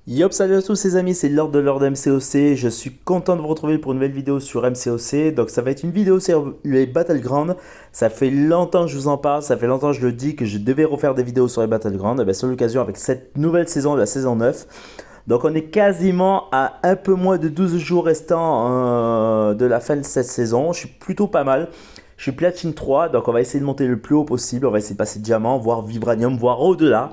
Yop, salut à tous les amis, c'est Lord MCOC. Je suis content de vous retrouver pour une nouvelle vidéo sur MCOC. Donc ça va être une vidéo sur les Battlegrounds. Ça fait longtemps que je vous en parle, ça fait longtemps que je le dis que je devais refaire des vidéos sur les Battlegrounds. Et bien, c'est l'occasion avec cette nouvelle saison, la saison 9. Donc on est quasiment à un peu moins de 12 jours restants de la fin de cette saison. Je suis plutôt pas mal. Je suis platine 3, donc on va essayer de monter le plus haut possible. On va essayer de passer diamant, voire vibranium, voire au-delà.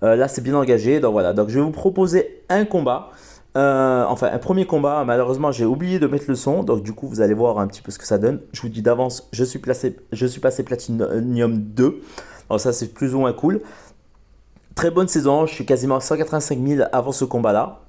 Là, c'est bien engagé. Donc voilà. Donc je vais vous proposer un combat. Enfin, un premier combat. Malheureusement, j'ai oublié de mettre le son. Donc du coup, vous allez voir un petit peu ce que ça donne. Je vous dis d'avance, je suis passé Platinum 2. Donc ça, c'est plus ou moins cool. Très bonne saison. Je suis quasiment à 185 000 avant ce combat-là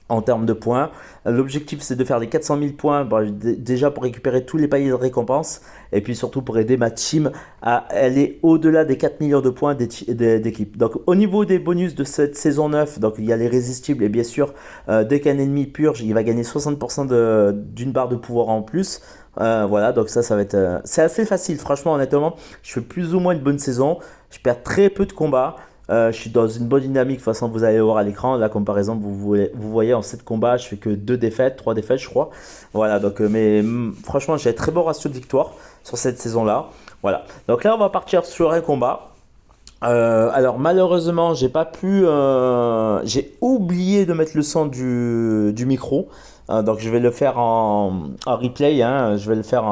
en termes de points. L'objectif, c'est de faire les 400 000 points, bon, déjà pour récupérer tous les paliers de récompense, et puis surtout pour aider ma team à aller au-delà des 4 millions de points d'équipe. Donc au niveau des bonus de cette saison 9, donc il y a les résistibles, et bien sûr, dès qu'un ennemi purge, il va gagner 60% d'une barre de pouvoir en plus. Voilà, donc ça va être... c'est assez facile, franchement, honnêtement. Je fais plus ou moins une bonne saison. Je perds très peu de combats. Je suis dans une bonne dynamique, de toute façon vous allez voir à l'écran, là comme par exemple vous voyez en 7 combats je fais que 2 défaites, 3 défaites je crois. Voilà donc franchement j'ai un très bon ratio de victoire sur cette saison là. Voilà, donc là on va partir sur un combat. Alors malheureusement j'ai oublié de mettre le son du micro. Donc je vais le faire en replay, hein. Je vais le faire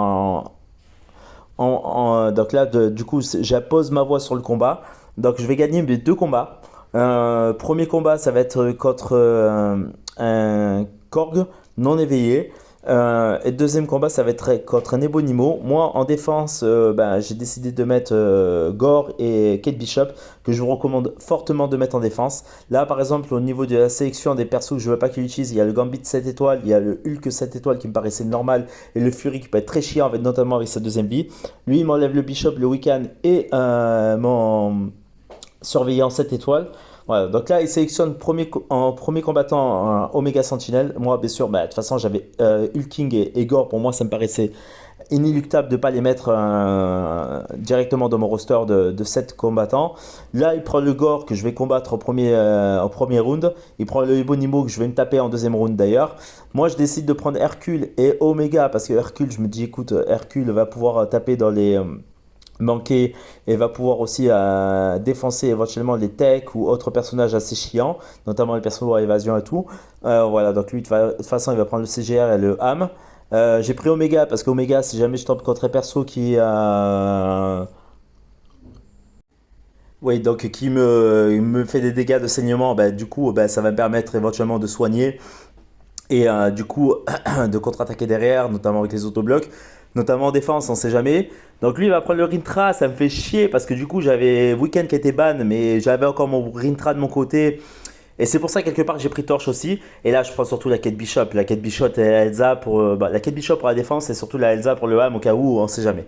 donc là, du coup, j'appose ma voix sur le combat. Donc je vais gagner mes deux combats. Premier combat, ça va être contre un Korg non éveillé. Et deuxième combat, ça va être contre un Ebonimo. Moi, en défense, j'ai décidé de mettre Gore et Kate Bishop, que je vous recommande fortement de mettre en défense. Là, par exemple, au niveau de la sélection des persos que je ne veux pas qu'il utilise, il y a le Gambit 7 étoiles, il y a le Hulk 7 étoiles qui me paraissait normal, et le Fury qui peut être très chiant, notamment avec sa deuxième vie. Lui, il m'enlève le Bishop, le Wiccan et mon surveillant 7 étoiles. Voilà, donc là, il sélectionne en premier combattant un Omega Sentinel. Moi, bien sûr, de toute façon, j'avais Hulking et Gore. Pour moi, ça me paraissait inéluctable de ne pas les mettre directement dans mon roster de 7 combattants. Là, il prend le Gore que je vais combattre en premier round. Il prend le Ebonimo que je vais me taper en deuxième round d'ailleurs. Moi, je décide de prendre Hercule et Omega parce que Hercule, je me dis, écoute, Hercule va pouvoir taper dans les... manquer et va pouvoir aussi défoncer éventuellement les techs ou autres personnages assez chiants, notamment les personnages à évasion et tout. Voilà, donc lui de toute façon il va prendre le CGR et le ham. J'ai pris Omega parce qu'Omega, si jamais je tombe contre un perso oui, donc il me fait des dégâts de saignement, du coup ça va me permettre éventuellement de soigner et du coup de contre-attaquer derrière, notamment avec les autoblocs, notamment en défense, on sait jamais. Donc lui il va prendre le Rintra, ça me fait chier parce que du coup j'avais Weekend qui était ban, mais j'avais encore mon Rintra de mon côté. Et c'est pour ça quelque part que j'ai pris Torche aussi. Et là je prends surtout la quête Bishop. La quête Bishop et la Elsa pour, la quête Bishop pour la défense et surtout la Elsa pour le ham au cas où on sait jamais.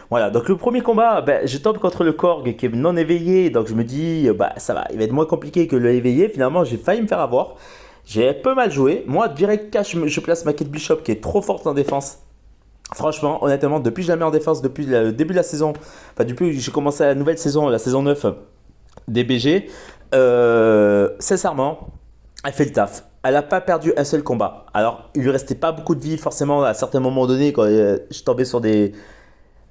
Voilà, donc le premier combat, je tombe contre le Korg qui est non éveillé, donc je me dis, ça va, il va être moins compliqué que le éveillé. Finalement, j'ai failli me faire avoir. J'ai un peu mal joué. Moi, direct cash, je place ma quête Bishop qui est trop forte en défense. Franchement, honnêtement, depuis que je la mets en défense, depuis le début de la saison, enfin depuis que j'ai commencé la nouvelle saison, la saison 9 des BG, sincèrement, elle fait le taf. Elle n'a pas perdu un seul combat. Alors, il lui restait pas beaucoup de vie, forcément, à certains moments donnés, quand je tombais sur des,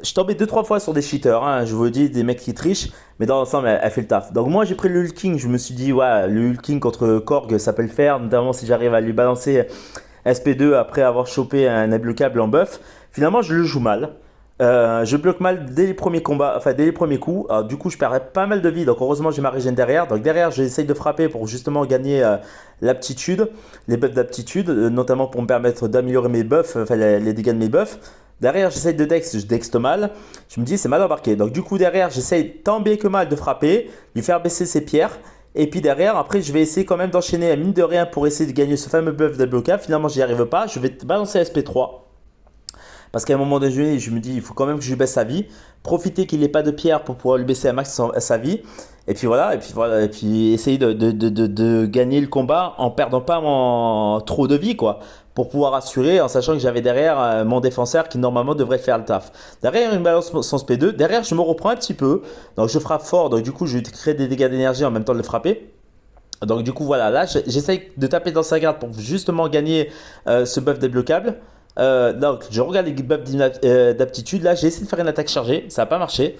je suis tombé deux trois fois sur des cheaters, hein, je vous le dis, des mecs qui trichent, mais dans l'ensemble, elle fait le taf. Donc moi, j'ai pris le Hulking, je me suis dit, ouais, le Hulking contre Korg, ça peut le faire, notamment si j'arrive à lui balancer SP2 après avoir chopé un câble en buff. Finalement, je le joue mal. Je bloque mal dès les premiers combats, enfin dès les premiers coups. Alors, du coup, je perds pas mal de vie. Donc, heureusement, j'ai ma régène derrière. Donc, derrière, j'essaye de frapper pour justement gagner l'aptitude, les buffs d'aptitude, notamment pour me permettre d'améliorer mes buffs, enfin les dégâts de mes buffs. Derrière, j'essaye de dex, je dexte mal. Je me dis, c'est mal embarqué. Donc, du coup, derrière, j'essaye tant bien que mal de frapper, lui faire baisser ses pierres. Et puis derrière, après, je vais essayer quand même d'enchaîner à mine de rien pour essayer de gagner ce fameux buff de blocage. Finalement, j'y arrive pas. Je vais balancer SP3. Parce qu'à un moment donné, je me dis, il faut quand même que je lui baisse sa vie. Profiter qu'il n'ait pas de pierre pour pouvoir lui baisser à max sa vie. Et puis essayer de gagner le combat en perdant pas trop de vie, quoi. Pour pouvoir assurer, en sachant que j'avais derrière mon défenseur qui normalement devrait faire le taf. Derrière, il me balance son SP2. Derrière, je me reprends un petit peu. Donc je frappe fort. Donc du coup, je crée des dégâts d'énergie en même temps de le frapper. Donc du coup voilà, là j'essaye de taper dans sa garde pour justement gagner ce buff débloquable. Donc je regarde les buffs d'aptitude, là j'ai essayé de faire une attaque chargée, ça n'a pas marché.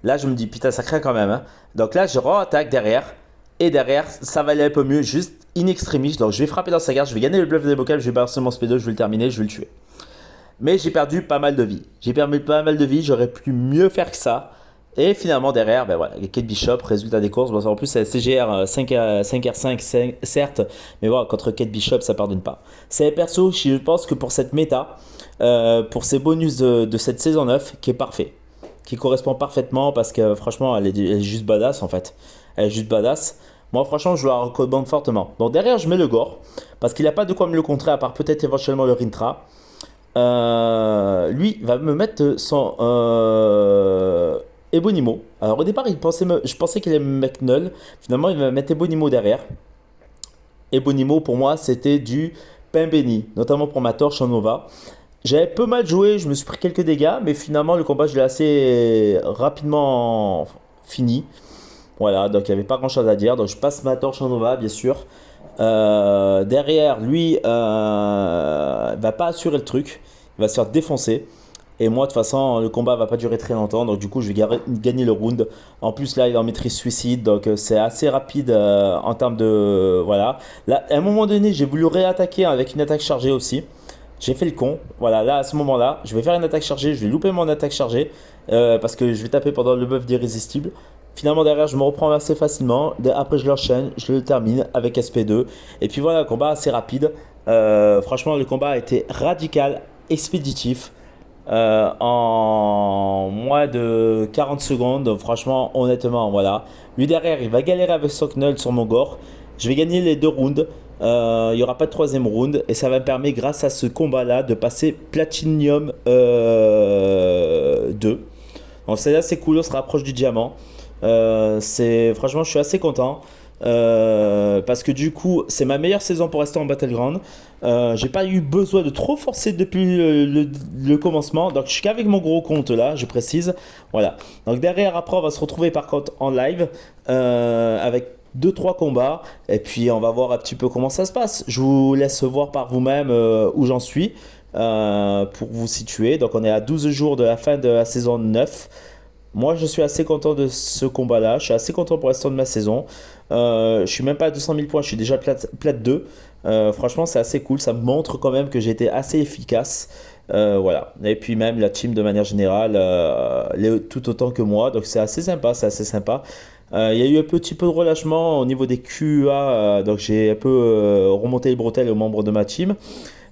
Là je me dis putain ça craint quand même, hein. Donc là je re-attaque derrière, et derrière ça va aller un peu mieux, juste in extremis. Donc je vais frapper dans sa garde, je vais gagner le buff débloquable, je vais balancer mon speedo, je vais le terminer, je vais le tuer. Mais j'ai perdu pas mal de vie. J'ai perdu pas mal de vie, j'aurais pu mieux faire que ça. Et finalement derrière, ben voilà, les Kate Bishop, résultat des courses. Bon, en plus c'est CGR 5R5 certes, mais voilà, contre Kate Bishop ça pardonne pas. C'est perso, je pense que pour cette méta, pour ces bonus de cette saison 9, qui est parfait. Qui correspond parfaitement parce que franchement elle est juste badass en fait. Elle est juste badass. Moi franchement je la recommande fortement. Donc derrière je mets le Gore, parce qu'il n'a pas de quoi me le contrer à part peut-être éventuellement le Rintra. Lui va me mettre son Ebonimo. Alors au départ, je pensais qu'il allait me mettre Null. Finalement, il va mettre Ebonimo derrière. Ebonimo, pour moi, c'était du pain béni, notamment pour ma torche en Nova. J'avais peu mal joué, je me suis pris quelques dégâts, mais finalement, le combat, je l'ai assez rapidement fini. Voilà, donc il n'y avait pas grand chose à dire. Donc je passe ma torche en Nova, bien sûr. Derrière, lui, va pas assurer le truc. Il va se faire défoncer. Et moi, de toute façon, le combat va pas durer très longtemps. Donc, du coup, je vais gagner le round. En plus, là, il est en maîtrise suicide. Donc, c'est assez rapide en termes de. Voilà. Là, à un moment donné, j'ai voulu réattaquer avec une attaque chargée aussi. J'ai fait le con. Voilà, là, à ce moment-là, je vais faire une attaque chargée. Je vais louper mon attaque chargée. Parce que je vais taper pendant le buff d'irrésistible. Finalement, derrière, je me reprends assez facilement. Après, je l'enchaîne. Je le termine avec SP2. Et puis voilà, combat assez rapide. Franchement, le combat a été radical, expéditif. En moins de 40 secondes. Donc, franchement, honnêtement, voilà. Lui derrière, il va galérer avec son Knull sur mon gore. Je vais gagner les deux rounds. Il n'y aura pas de troisième round. Et ça va me permettre, grâce à ce combat-là, de passer Platinum 2. Donc, c'est assez cool. On se rapproche du diamant. Franchement, je suis assez content. Parce que du coup, c'est ma meilleure saison pour rester en Battleground. J'ai pas eu besoin de trop forcer depuis le commencement. Donc, je suis qu'avec mon gros compte là, je précise. Voilà. Donc, derrière, après, on va se retrouver par contre en live avec deux trois combats. Et puis, on va voir un petit peu comment ça se passe. Je vous laisse voir par vous-même où j'en suis pour vous situer. Donc, on est à 12 jours de la fin de la saison 9. Moi, je suis assez content de ce combat-là. Je suis assez content pour l'instant de ma saison. Je suis même pas à 200 000 points, je suis déjà plate 2. Franchement, c'est assez cool. Ça me montre quand même que j'ai été assez efficace. Voilà. Et puis même la team de manière générale, tout autant que moi. Donc c'est assez sympa, c'est assez sympa. Il y a eu un petit peu de relâchement au niveau des QA. Donc j'ai un peu remonté les bretelles aux membres de ma team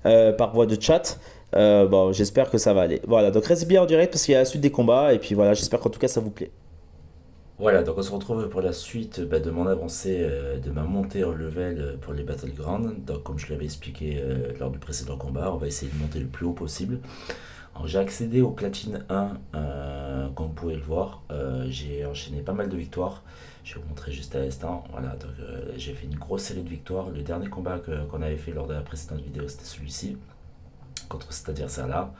par voie de chat. Bon, j'espère que ça va aller. Voilà, donc restez bien en direct parce qu'il y a la suite des combats. Et puis voilà, j'espère qu'en tout cas ça vous plaît. Voilà, donc on se retrouve pour la suite de mon avancée, de ma montée en level pour les Battlegrounds. Donc comme je l'avais expliqué lors du précédent combat, on va essayer de monter le plus haut possible. Alors j'ai accédé au Platine 1, comme vous pouvez le voir. J'ai enchaîné pas mal de victoires. Je vais vous montrer juste à l'instant. Voilà, donc j'ai fait une grosse série de victoires. Le dernier combat qu'on avait fait lors de la précédente vidéo, c'était celui-ci, contre cet adversaire-là.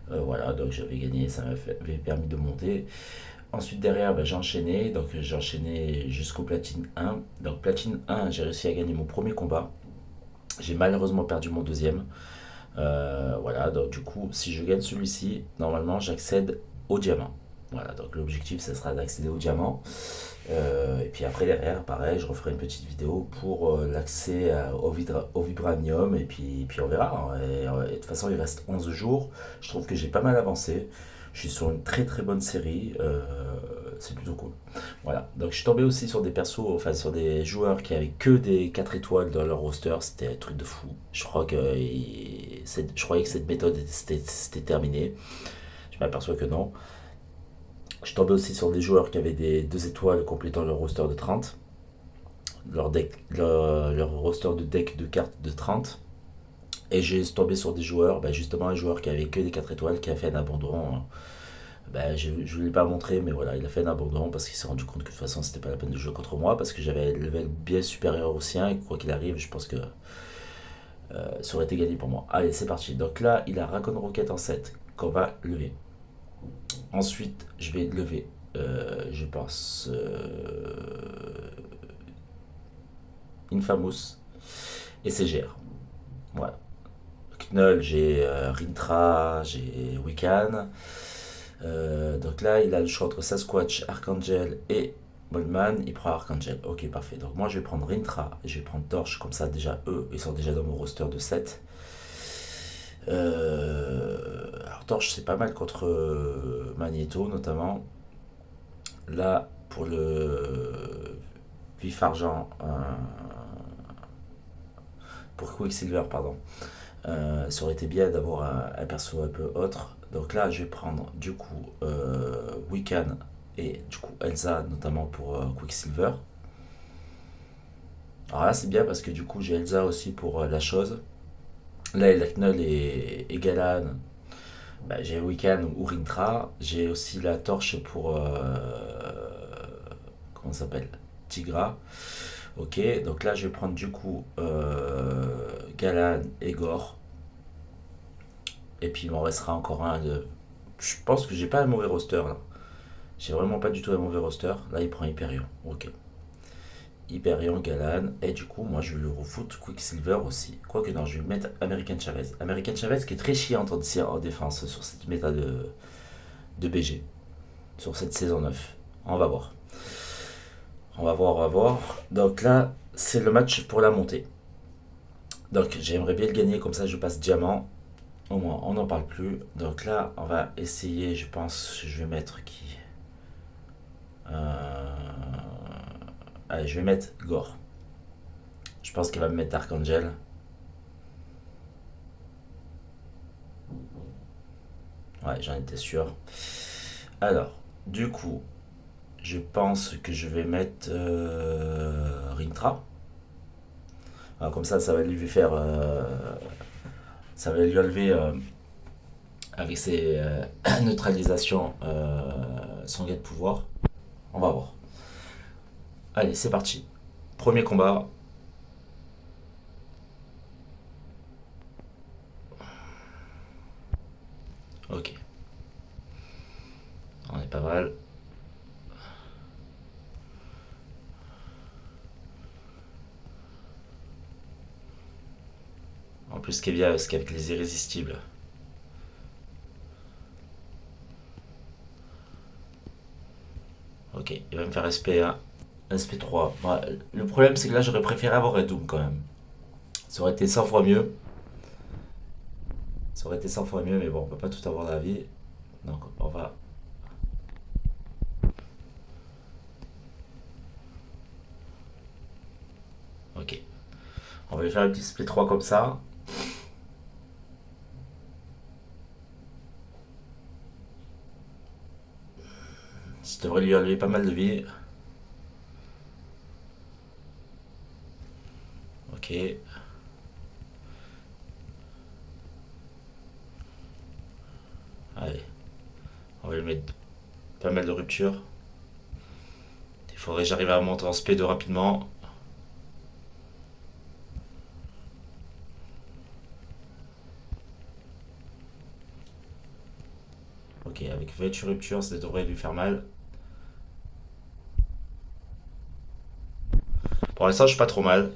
Voilà, donc j'avais gagné, ça m'avait permis de monter. Ensuite derrière, j'ai enchaîné, donc j'ai enchaîné jusqu'au Platine 1. Donc Platine 1, j'ai réussi à gagner mon premier combat. J'ai malheureusement perdu mon deuxième. Voilà, donc du coup, si je gagne celui-ci, normalement j'accède au diamant. Voilà, donc l'objectif, ça sera d'accéder au diamant. Et puis après, derrière, pareil, je referai une petite vidéo pour l'accès au vibranium. Et puis on verra, hein. Et de toute façon, il reste 11 jours. Je trouve que j'ai pas mal avancé. Je suis sur une très très bonne série. C'est plutôt cool. Voilà. Donc je suis tombé aussi sur des persos, enfin sur des joueurs qui avaient que des 4 étoiles dans leur roster. C'était un truc de fou. Je croyais que cette méthode c'était terminé. Je m'aperçois que non. Je suis tombé aussi sur des joueurs qui avaient des 2 étoiles complétant leur roster de 30. Leur roster de deck de cartes de 30. Et j'ai tombé sur des joueurs, justement un joueur qui avait que des 4 étoiles, qui a fait un abandon. Je ne voulais pas montrer, mais voilà, il a fait un abandon parce qu'il s'est rendu compte que de toute façon c'était pas la peine de jouer contre moi parce que j'avais le level bien supérieur au sien et quoi qu'il arrive, je pense que ça aurait été gagné pour moi. Allez, c'est parti. Donc là, il a Raccoon Rocket en 7 qu'on va lever. Ensuite, je vais lever, je pense, Infamous et CGR. Voilà. Knull, j'ai Rintra, j'ai Wiccan. Donc là, il a le choix entre Sasquatch, Archangel et Moldman. Il prend Archangel. Ok, parfait. Donc moi, je vais prendre Rintra et je vais prendre Torche. Comme ça, déjà, eux, ils sont déjà dans mon roster de 7. Alors, Torche, c'est pas mal contre Magneto, notamment. Là, pour le Vif Argent, pour Quicksilver, pardon. Ça aurait été bien d'avoir un perso un peu autre. Donc là, je vais prendre du coup Wiccan et du coup Elsa, notamment pour Quicksilver. Alors là, c'est bien parce que du coup, j'ai Elsa aussi pour la chose. Là, il y a Knull et Galan. Bah, j'ai Wiccan ou Rintra. J'ai aussi la torche pour. Comment ça s'appelle? Tigra. Ok, donc là, je vais prendre du coup Galan et Gore. Et puis il m'en restera encore un de. Je pense que j'ai pas un mauvais roster là. J'ai vraiment pas du tout un mauvais roster. Là il prend Hyperion. Ok. Hyperion, Galan. Et du coup, moi je vais le refoutre Quicksilver aussi. Quoique non, je vais mettre American Chavez. American Chavez qui est très chiante en défense sur cette méta de BG. Sur cette saison 9. On va voir. On va voir, on va voir. Donc là, c'est le match pour la montée. Donc j'aimerais bien le gagner, comme ça je passe diamant. Au moins, on n'en parle plus. Donc là, on va essayer, je pense, je vais mettre qui Euh, Allez, je vais mettre Gore. Je pense qu'il va me mettre Archangel. Ouais, j'en étais sûr. Alors, du coup, je pense que je vais mettre Rintra. Alors, comme ça va lui faire. Ça va lui enlever avec ses neutralisations son gain de pouvoir. On va voir. Allez, c'est parti. Premier combat. Ok, on est pas mal. En plus, ce qui est bien, c'est qu'avec les irrésistibles. Ok, il va me faire SP1, SP3. Ouais, le problème, c'est que là, j'aurais préféré avoir un Doom quand même. Ça aurait été 100 fois mieux. Ça aurait été 100 fois mieux, mais bon, on peut pas tout avoir dans la vie. Donc, on va. Ok. On va lui faire un petit SP3 comme ça. Ça devrait lui enlever pas mal de vie. Ok. Allez. On va lui mettre pas mal de ruptures. Il faudrait que j'arrive à monter en SP2 rapidement. Ok, avec 28 ruptures, ça devrait lui faire mal. Pour l'instant, je suis pas trop mal.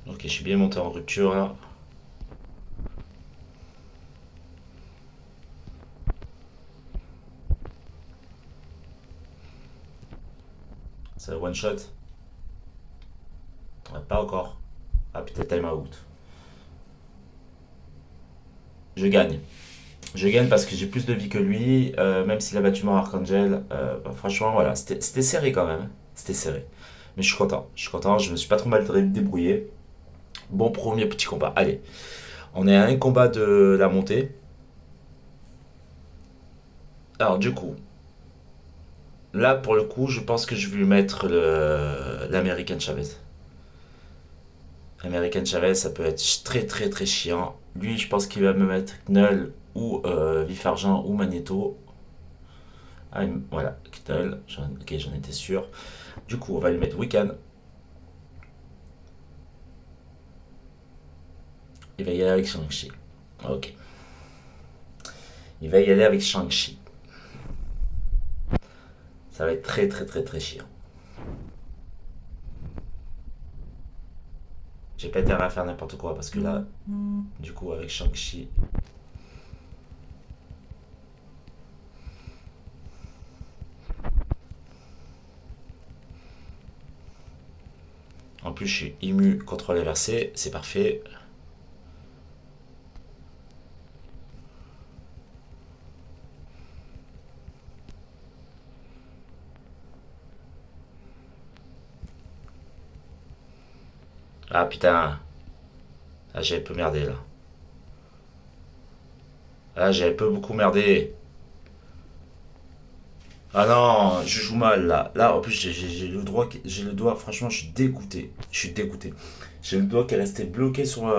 Ok, je suis bien monté en rupture là. C'est one shot. Ouais, pas encore. Ah putain, time out. Je gagne. Je gagne parce que j'ai plus de vie que lui, même s'il a battu mon Archangel. Bah, franchement, voilà, c'était serré quand même. C'était serré. Mais je suis content. Je suis content. Je me suis pas trop mal débrouillé. Bon premier petit combat. Allez, on est à un combat de la montée. Alors du coup, là pour le coup, je pense que je vais lui mettre l'American Chavez. L'American Chavez, ça peut être très très très chiant. Lui, je pense qu'il va me mettre Knull ou Vif Argent ou Magneto. Ah, voilà, Knull. Ok, j'en étais sûr. Du coup, on va lui mettre Wiccan. Il va y aller avec Shang-Chi. Ok. Il va y aller avec Shang-Chi. Ça va être très très très très chiant. J'ai pas intérêt à faire n'importe quoi parce que là, du coup, avec Shang-Chi. En plus, je suis immu contre les versets, c'est parfait. Ah putain, ah, j'ai un peu merdé là. Ah, j'ai un peu beaucoup merdé. Ah non, je joue mal là. Là, en plus, j'ai le doigt, j'ai le doigt. Franchement, je suis dégoûté. Je suis dégoûté. J'ai le doigt qui est resté bloqué sur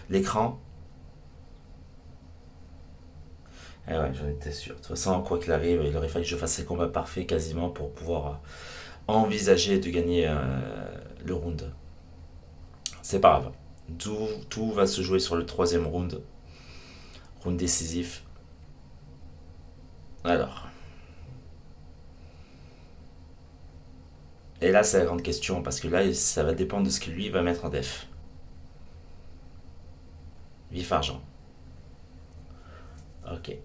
l'écran. Eh ouais, j'en étais sûr. De toute façon, quoi qu'il arrive, il aurait fallu que je fasse les combats parfaits quasiment pour pouvoir envisager de gagner le round. C'est pas grave. Tout va se jouer sur le troisième round. Round décisif. Alors. Et là, c'est la grande question, parce que là, ça va dépendre de ce que lui va mettre en def. Vif argent. Ok.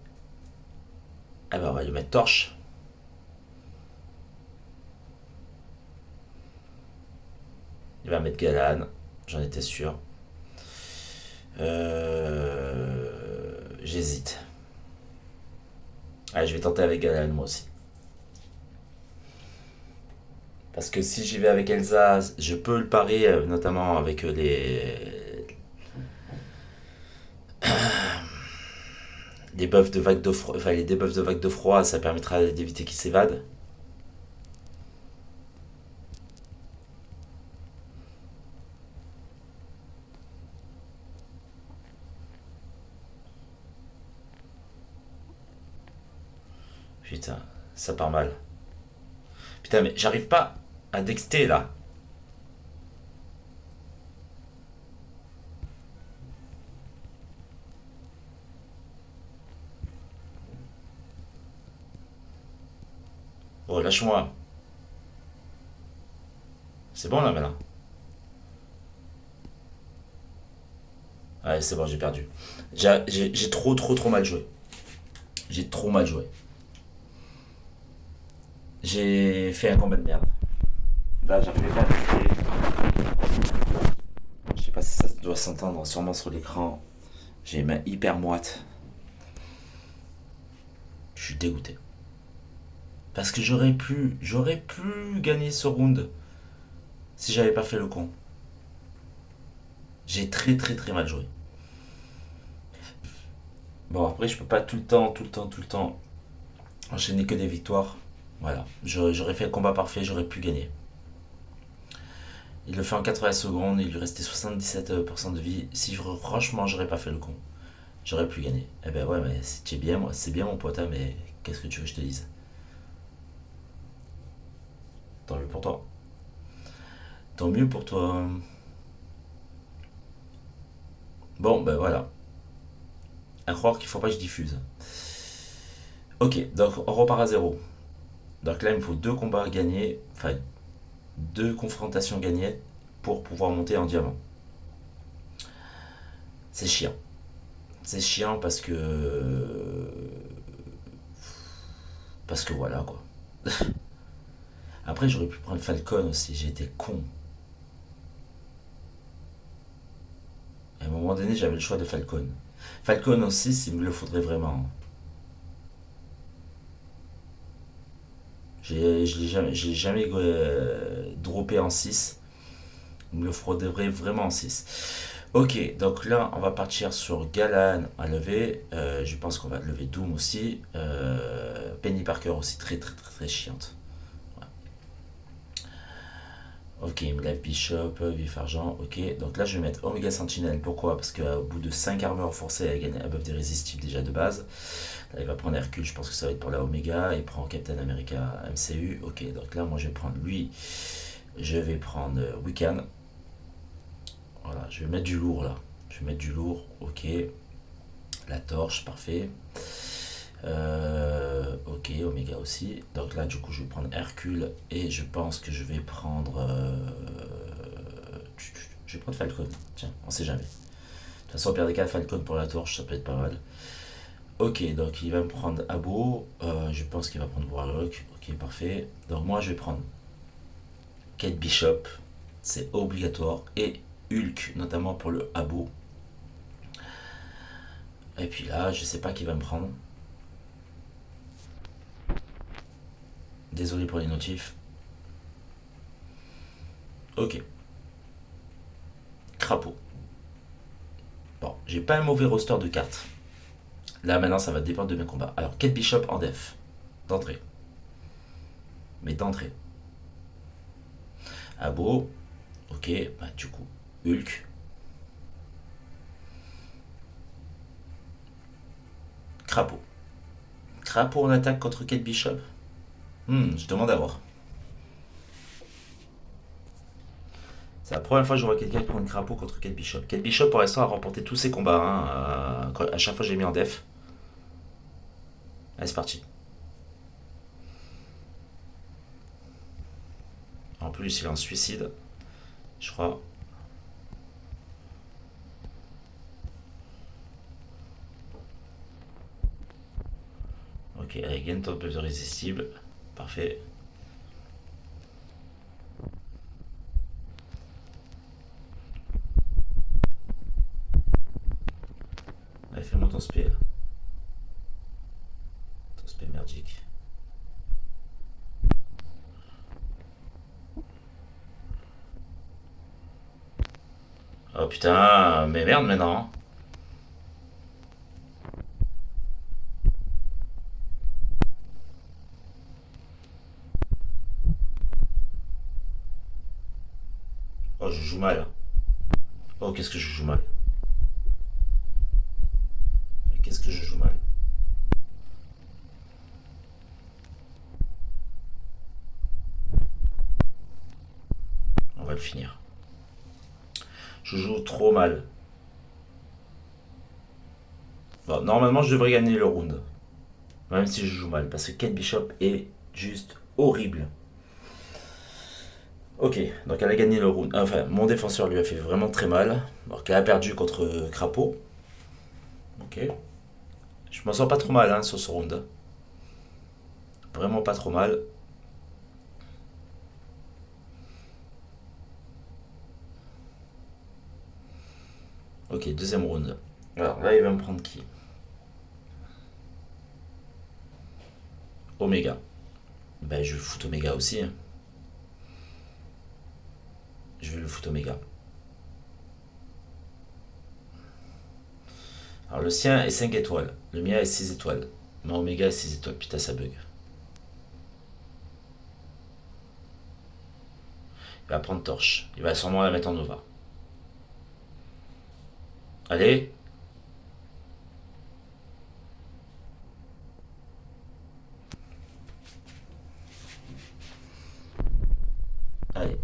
Ah bah, on va lui mettre torche. Il va mettre Galan. J'en étais sûr. J'hésite. Allez, je vais tenter avec Galan, moi aussi. Parce que si j'y vais avec Elsa, je peux le parer, notamment avec les buffs de vague de froid, enfin les debuffs de vague de froid, ça permettra d'éviter qu'il s'évade. Putain, ça part mal. Putain, mais j'arrive pas à dexter là. Oh, lâche-moi. C'est bon là maintenant. Ouais, c'est bon, j'ai perdu. J'ai trop mal joué. J'ai trop mal joué. J'ai fait un combat de merde. Là, j'arrivais pas à dexter. Je sais pas si ça doit s'entendre sûrement sur l'écran. J'ai les mains hyper moites. Je suis dégoûté. Parce que j'aurais pu gagner ce round si j'avais pas fait le con. J'ai très mal joué. Bon, après, je peux pas tout le temps enchaîner que des victoires. Voilà, j'aurais fait le combat parfait, j'aurais pu gagner. Il le fait en 80 secondes, il lui restait 77% de vie. Si franchement, j'aurais pas fait le con, j'aurais pu gagner. Eh ben ouais, mais c'est bien mon pote, hein, mais qu'est-ce que tu veux que je te dise? Tant mieux pour toi. Tant mieux pour toi. Bon, ben voilà. À croire qu'il faut pas que je diffuse. Ok, donc on repart à zéro. Donc là, il me faut deux combats gagnés, enfin deux confrontations gagnées pour pouvoir monter en diamant. C'est chiant. C'est chiant parce que voilà quoi. Après, j'aurais pu prendre Falcon aussi, j'ai été con. À un moment donné, j'avais le choix de Falcon. Falcon aussi, s'il me le faudrait vraiment. Je l'ai jamais droppé en 6. Il me le faudrait vraiment en 6. Ok, donc là, on va partir sur Galan à lever. Je pense qu'on va lever Doom aussi. Penny Parker aussi, très chiante. Ok, il me lève Bishop, Vif Argent, ok. Donc là, je vais mettre Omega Sentinel. Pourquoi? Parce qu'au bout de 5 armures forcées, elle gagne un buff d'irrésistible déjà de base. Là, il va prendre Hercule, je pense que ça va être pour la Omega. Il prend Captain America MCU. Ok, donc là, moi, je vais prendre lui. Je vais prendre Wiccan. Voilà, je vais mettre du lourd là. Je vais mettre du lourd, ok. La torche, parfait. Ok, Oméga aussi. Donc là, du coup, je vais prendre Hercule et je pense que je vais prendre. Je vais prendre Falcon. Tiens, on sait jamais. De toute façon, au pire des cas, Falcon pour la torche, ça peut être pas mal. Ok, donc il va me prendre Abo. Je pense qu'il va prendre Warlock. Ok, parfait. Donc moi, je vais prendre Kate Bishop. C'est obligatoire. Et Hulk, notamment pour le Abo. Et puis là, je sais pas qui va me prendre. Désolé pour les notifs. Ok. Crapaud. Bon, j'ai pas un mauvais roster de cartes. Là maintenant ça va dépendre de mes combats. Alors Kate Bishop en def. D'entrée. Mais d'entrée. Abo. Ok. Bah du coup. Hulk. Crapaud. Crapaud en attaque contre Kate Bishop. Je demande à voir. C'est la première fois que je vois quelqu'un prendre crapaud contre Kate Bishop. Kate Bishop pour l'instant a remporté tous ses combats. À chaque fois j'ai mis en def. Allez c'est parti. En plus il est en suicide. Je crois. Ok, Regen, top de résistible. Parfait. Allez, fais-moi ton spé. Ton spé merdique. Oh putain, mais merde maintenant. Oh, je joue mal. Oh, qu'est-ce que je joue mal. Qu'est-ce que je joue mal. On va le finir. Je joue trop mal. Bon, normalement, je devrais gagner le round. Même si je joue mal. Parce que Kate Bishop est juste horrible. Ok, donc elle a gagné le round. Enfin, mon défenseur lui a fait vraiment très mal. Donc elle a perdu contre Crapaud. Ok. Je m'en sors pas trop mal sur ce round. Vraiment pas trop mal. Ok, deuxième round. Alors là, il va me prendre qui? Omega. Ben, je vais le foutre Omega aussi. Je vais le foutre Omega. Alors le sien est 5 étoiles. Le mien est 6 étoiles. Mon Omega est 6 étoiles. Putain, ça bug. Il va prendre torche. Il va sûrement la mettre en Nova. Allez. Allez.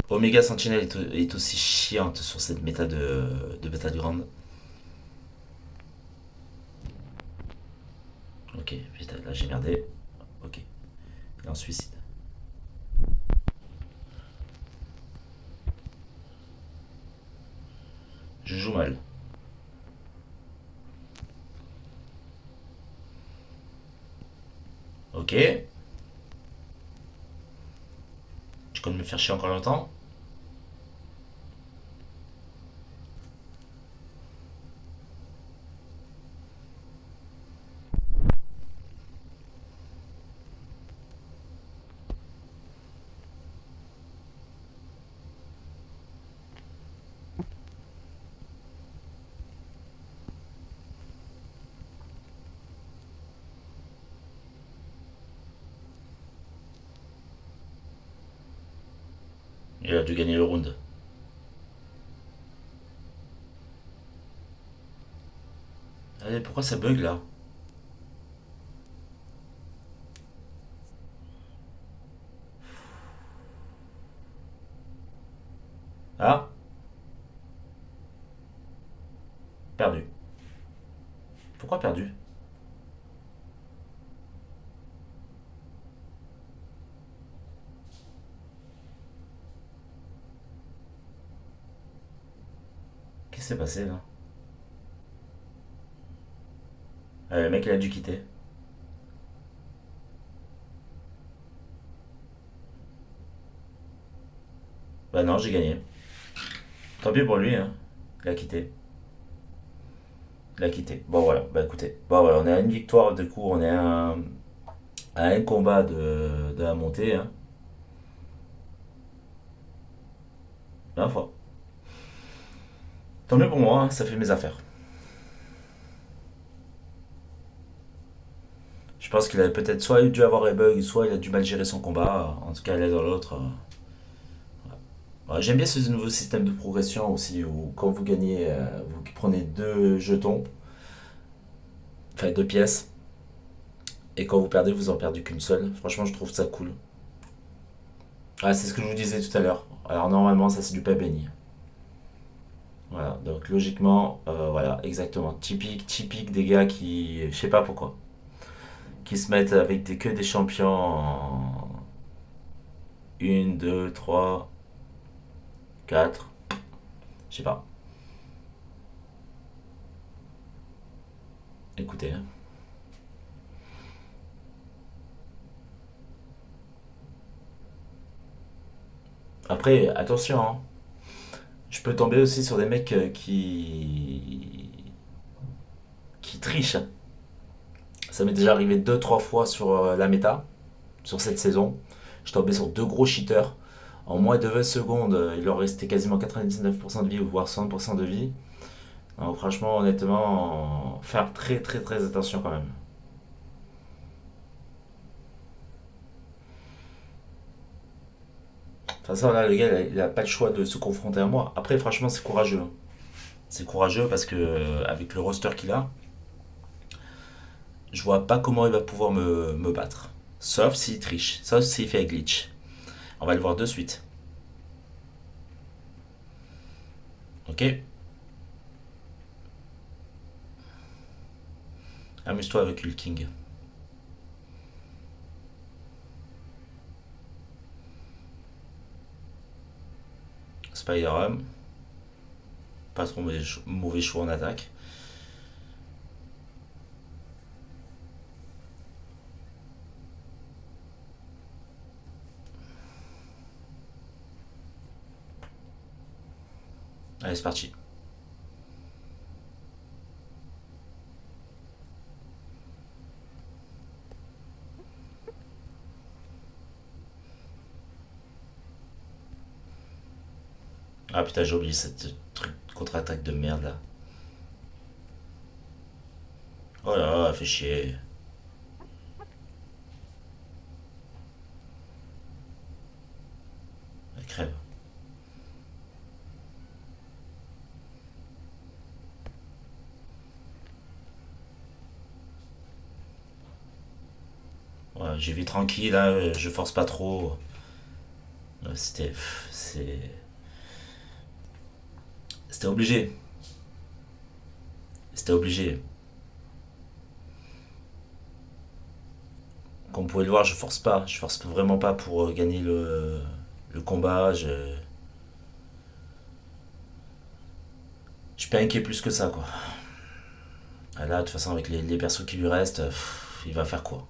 Omega Sentinel est aussi chiante sur cette méta de Battleground. Ok, putain, là j'ai merdé. Ok. Il est en suicide. Je joue mal. Ok. Tu comptes me faire chier encore longtemps? Il a dû gagner le round. Allez, pourquoi ça bug là? Ah, perdu. Pourquoi perdu? Qu'est-ce qui s'est passé là? Le mec il a dû quitter. Bah non, j'ai gagné. Tant pis pour lui, hein. Il a quitté. Il a quitté. Bon voilà, bah écoutez. Bon voilà, on est à une victoire, du coup on est à un combat de la montée, hein. La fois. Tant mieux pour moi, hein, ça fait mes affaires. Je pense qu'il a peut-être soit dû avoir des bugs, soit il a du mal gérer son combat. En tout cas, l'un dans l'autre. Ouais, j'aime bien ce nouveau système de progression aussi, où quand vous gagnez, vous prenez deux jetons, enfin deux pièces, et quand vous perdez, vous en perdez qu'une seule. Franchement, je trouve ça cool. Ah, c'est ce que je vous disais tout à l'heure. Alors normalement, ça c'est du pain béni. Voilà, donc logiquement, voilà, exactement. Typique des gars qui, je sais pas pourquoi, qui se mettent avec que des champions en 1, 2, 3, 4, je sais pas. Écoutez, hein. Après, attention, hein. Je peux tomber aussi sur des mecs qui trichent, hein. Ça m'est déjà arrivé deux trois fois sur la méta, sur cette saison. Je suis tombé sur deux gros cheaters. En moins de 20 secondes, il leur restait quasiment 99% de vie, ou voire 100% de vie. Donc franchement, honnêtement, faire très très très attention quand même. De toute façon, là, le gars, il a pas le choix de se confronter à moi. Après, franchement, c'est courageux, hein. C'est courageux parce que, avec le roster qu'il a, je vois pas comment il va pouvoir me battre. Sauf s'il triche, sauf s'il fait un glitch. On va le voir de suite. Ok. Amuse-toi avec Hulking. Spider-Man. Pas trop mauvais choix en attaque. Allez, c'est parti. Ah putain, j'ai oublié cette truc contre-attaque de merde là. Oh là là, fait chier. Elle crève. Ouais, j'ai vu tranquille là, je force pas trop. C'était. C'était obligé. C'était obligé. Comme vous pouvez le voir, je force pas. Je force vraiment pas pour gagner le combat. Je suis pas inquiet plus que ça, quoi. Ah, là, de toute façon, avec les persos qui lui restent, il va faire quoi?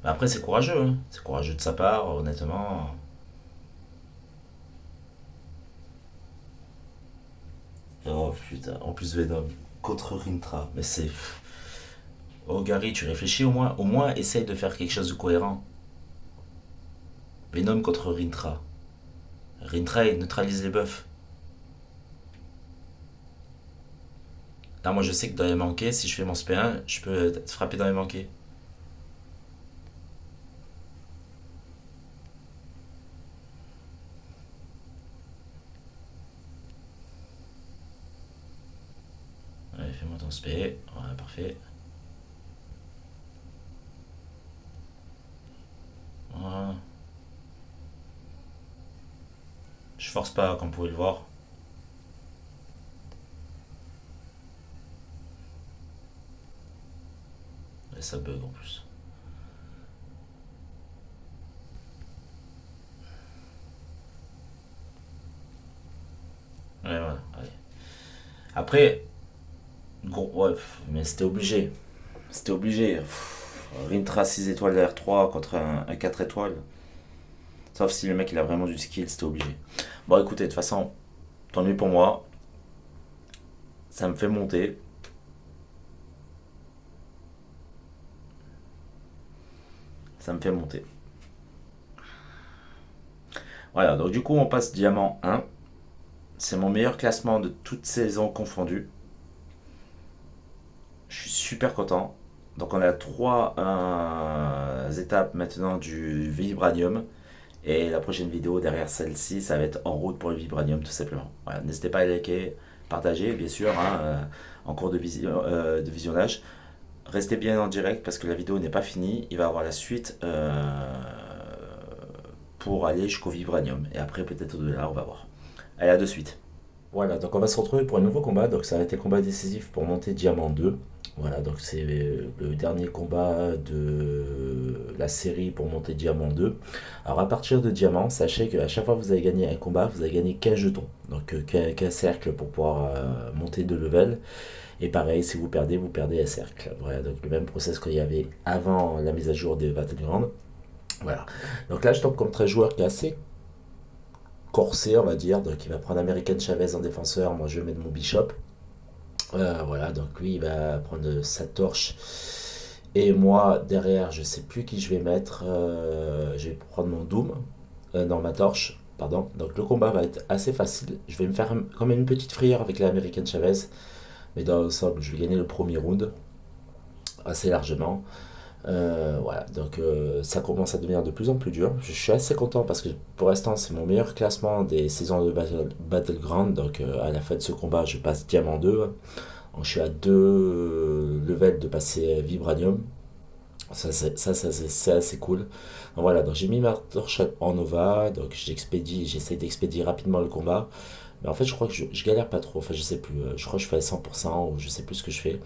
Mais après, c'est courageux, hein. C'est courageux de sa part, honnêtement. Oh putain, en plus Venom contre Rintra. Mais c'est. Oh Gary, tu réfléchis au moins. Au moins, essaye de faire quelque chose de cohérent. Venom contre Rintra. Rintra, il neutralise les buffs. Là, moi, je sais que dans les manqués, si je fais mon SP1, je peux frapper dans les manqués. Allez, fais-moi ton SP. Voilà, parfait. Voilà. Je force pas, comme vous pouvez le voir. Et ça bug en plus. Ouais, ouais, ouais. Après, ouais, mais c'était obligé. C'était obligé. Rintra 6 étoiles de R3 contre un 4 étoiles. Sauf si le mec il a vraiment du skill, c'était obligé. Bon, écoutez, de toute façon, tant mieux pour moi. Ça me fait monter. Ça me fait monter. Voilà, donc du coup, on passe diamant 1. C'est mon meilleur classement de toutes saisons confondues. Je suis super content. Donc on a trois étapes maintenant du Vibranium. Et la prochaine vidéo derrière celle-ci, ça va être en route pour le Vibranium tout simplement. Voilà, n'hésitez pas à liker, partager bien sûr hein, en cours de visionnage. Restez bien en direct parce que la vidéo n'est pas finie. Il va y avoir la suite pour aller jusqu'au Vibranium. Et après peut-être au-delà, on va voir. Allez, à de suite. Voilà, donc on va se retrouver pour un nouveau combat. Donc ça va être un combat décisif pour monter Diamant 2. Voilà, donc c'est le dernier combat de la série pour monter Diamant 2. Alors à partir de Diamant, sachez qu'à chaque fois que vous allez gagner un combat, vous allez gagner 15 jetons. Donc 15 cercles pour pouvoir monter de level. Et pareil, si vous perdez un cercle. Voilà, donc le même process qu'il y avait avant la mise à jour des Battlegrounds. Voilà. Donc là, je tombe contre un joueur qui est assez corsé, on va dire. Donc il va prendre American Chavez en défenseur. Moi, je vais mettre mon Bishop. Voilà, donc lui, il va prendre sa torche. Et moi, derrière, je sais plus qui je vais mettre. Je vais prendre mon Doom. Non, ma torche. Pardon. Donc le combat va être assez facile. Je vais me faire quand même une petite frayeur avec l'American Chavez. Mais dans l'ensemble, je vais gagner le premier round assez largement. Voilà, donc ça commence à devenir de plus en plus dur. Je suis assez content parce que pour l'instant, c'est mon meilleur classement des saisons de Battleground. Donc à la fin de ce combat, je passe Diamant 2. Donc, je suis à 2 levels de passer Vibranium. C'est assez cool. Donc, voilà, donc j'ai mis ma torche en Nova. Donc j'essaie d'expédier rapidement le combat. Mais en fait, je crois que je galère pas trop. Enfin, je sais plus. Je crois que je fais à 100% ou je sais plus ce que je fais.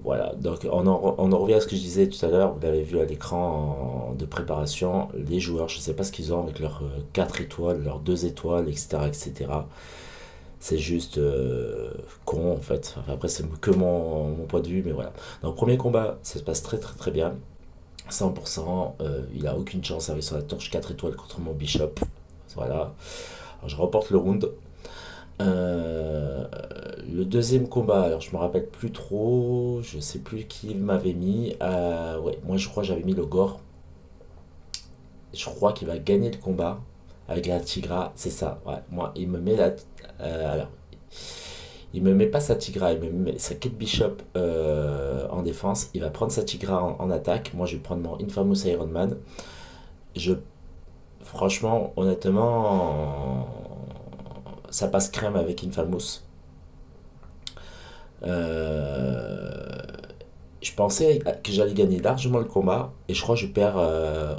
Voilà, donc on en revient à ce que je disais tout à l'heure, vous l'avez vu à l'écran de préparation, les joueurs, je sais pas ce qu'ils ont avec leurs 4 étoiles, leurs 2 étoiles, etc. etc. C'est juste con en fait. Enfin, après, c'est que mon point de vue, mais voilà. Donc, premier combat, ça se passe très très très bien. 100%, il a aucune chance avec son torche 4 étoiles contre mon Bishop. Voilà. Alors, je remporte le round. Euh, le deuxième combat, alors je me rappelle plus trop, je sais plus qui m'avait mis. Ouais, moi je crois que j'avais mis le Gore. Je crois qu'il va gagner le combat avec la Tigra, c'est ça. Ouais, moi il me met la. Alors, il me met pas sa Tigra, il me met sa Kate Bishop en défense. Il va prendre sa Tigra en attaque. Moi je vais prendre mon Infamous Iron Man. Je, franchement, honnêtement, ça passe crème avec Infamous. Euh, je pensais que j'allais gagner largement le combat et je crois que je perds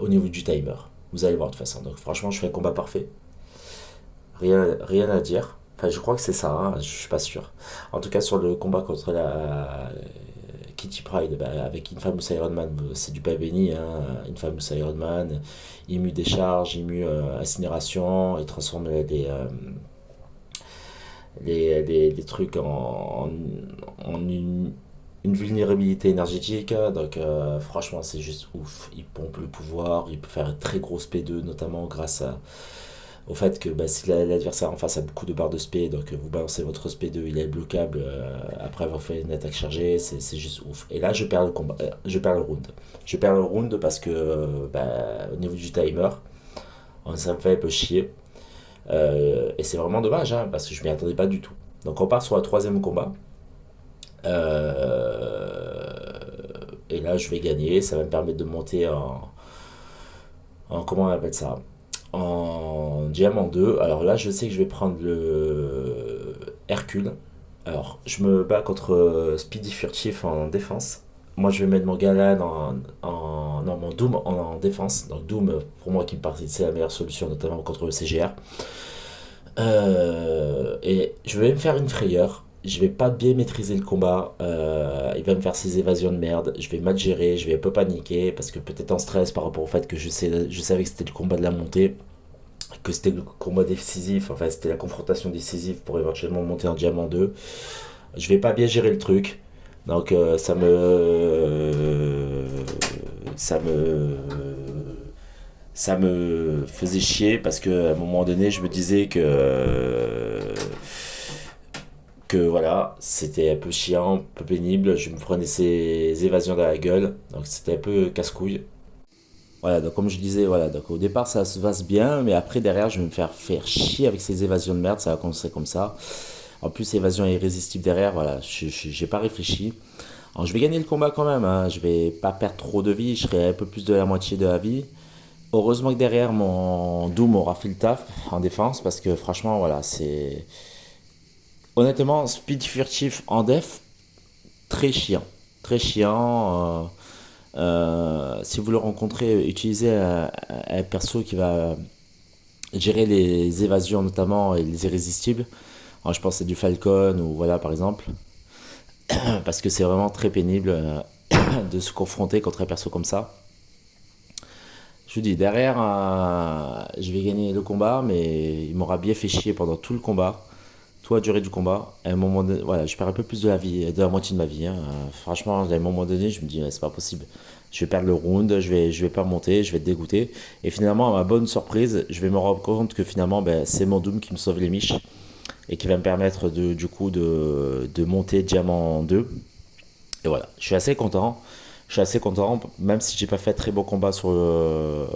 au niveau du timer. Vous allez voir de toute façon. Donc franchement, je fais un combat parfait. Rien à dire. Enfin, je crois que c'est ça, hein, je suis pas sûr. En tout cas, sur le combat contre la Kitty Pryde, bah, avec Infamous Iron Man, c'est du pas béni. Hein. Infamous Iron Man, il mue décharge, il mue incinération, il transforme les trucs en une vulnérabilité énergétique. Donc franchement c'est juste ouf. Il pompe le pouvoir, il peut faire une très grosse P2 notamment grâce au fait que bah, si l'adversaire en face a beaucoup de barres de spé, donc vous balancez votre SP2, il est bloquable après avoir fait une attaque chargée, c'est juste ouf. Et là je perds le combat, je perds le round. Je perds le round parce que bah, au niveau du timer, ça me fait un peu chier. Et c'est vraiment dommage, hein, parce que je m'y attendais pas du tout. Donc on part sur le troisième combat. Euh, et là, je vais gagner. Ça va me permettre de monter comment on appelle ça? En Diamant 2. Alors là, je sais que je vais prendre le Hercule. Alors, je me bats contre Speedy Furtif en défense. Moi, je vais mettre mon Galan en non, mon Doom en défense. Donc Doom, pour moi, qui me paraît, c'est la meilleure solution, notamment contre le CGR. Et je vais me faire une frayeur. Je vais pas bien maîtriser le combat. Il va me faire ses évasions de merde. Je vais mal gérer. Je vais un peu paniquer parce que peut-être en stress par rapport au fait que je savais que c'était le combat de la montée, que c'était le combat décisif. Enfin, c'était la confrontation décisive pour éventuellement monter en diamant 2. Je vais pas bien gérer le truc. Donc ça me faisait chier parce que à un moment donné je me disais que voilà, c'était un peu chiant, un peu pénible, je me prenais ces évasions dans la gueule, donc c'était un peu casse-couille. Voilà, donc comme je disais, voilà, donc au départ ça se passe bien, mais après derrière je vais me faire chier avec ces évasions de merde, ça va commencer comme ça. En plus, évasion irrésistible derrière, voilà, j'ai pas réfléchi. Alors, je vais gagner le combat quand même, hein. Je vais pas perdre trop de vie, je serai un peu plus de la moitié de la vie. Heureusement que derrière, mon Doom aura fait le taf en défense, parce que franchement, voilà, c'est. Honnêtement, Speed Furtif en def, très chiant. Très chiant. Si vous le rencontrez, utilisez un perso qui va gérer les évasions notamment et les irrésistibles. Alors, je pense que c'est du Falcon ou voilà par exemple. Parce que c'est vraiment très pénible de se confronter contre un perso comme ça. Je vous dis, derrière, je vais gagner le combat, mais il m'aura bien fait chier pendant tout le combat, toute la durée du combat. À un moment donné, voilà, je perds un peu plus de la vie, de la moitié de ma vie, hein. Franchement, à un moment donné, je me dis, c'est pas possible. Je vais perdre le round, je vais pas monter, je vais être dégoûté. Et finalement, à ma bonne surprise, je vais me rendre compte que finalement, ben, c'est mon Doom qui me sauve les miches et qui va me permettre du coup de monter diamant 2. Et voilà, je suis assez content. Je suis assez content, même si j'ai pas fait très beau combat sur le